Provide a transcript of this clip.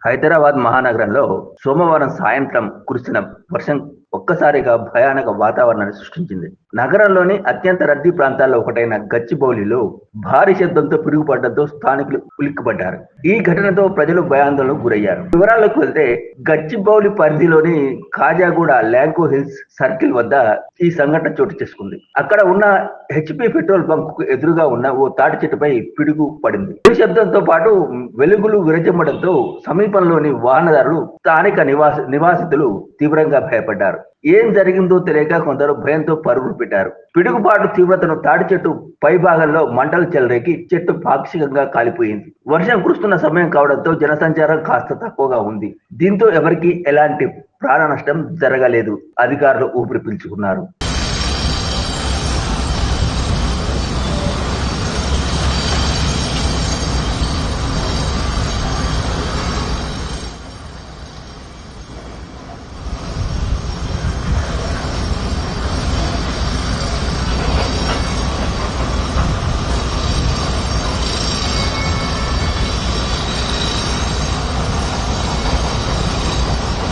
హైదరాబాద్ మహానగరంలో సోమవారం సాయంత్రం కురిసిన వర్షం ఒక్కసారిగా భయానక వాతావరణాన్ని సృష్టించింది. నగరంలోని అత్యంత రద్దీ ప్రాంతాల్లో ఒకటైన గచ్చిబౌలిలో భారీ శబ్దంతో పిడుగుపడడంతో స్థానికులు ఉలిక్కిపడ్డారు. ఈ ఘటనతో ప్రజలు భయాందోళనకు గురయ్యారు. వివరాల్లోకి వెళ్తే గచ్చిబౌలి పరిధిలోని కాజాగూడ ల్యాంకో హిల్స్ సర్కిల్ వద్ద ఈ సంఘటన చోటు చేసుకుంది. అక్కడ ఉన్న హెచ్పి పెట్రోల్ బంక్ కు ఎదురుగా ఉన్న ఓ తాటి చెట్టుపై పిడుగు పడింది. ఈ శబ్దంతో పాటు వెలుగులు విరచిమ్మడంతో సమీపంలోని వాహనదారులు స్థానిక నివాసితులు తీవ్రంగా భయపడ్డారు. ఏం జరిగిందో తెలియక కొందరు భయంతో పరుగులు పెట్టారు. పిడుగుపాటు తీవ్రతను తాటి చెట్టు పై భాగంలో మంటలు చెలరేగి చెట్టు పాక్షికంగా కాలిపోయింది. వర్షం కురుస్తున్న సమయం కావడంతో జనసంచారం కాస్త తక్కువగా ఉంది. దీంతో ఎవరికీ ఎలాంటి ప్రాణ నష్టం జరగలేదు. అధికారులు ఊపిరి పీల్చుకున్నారు.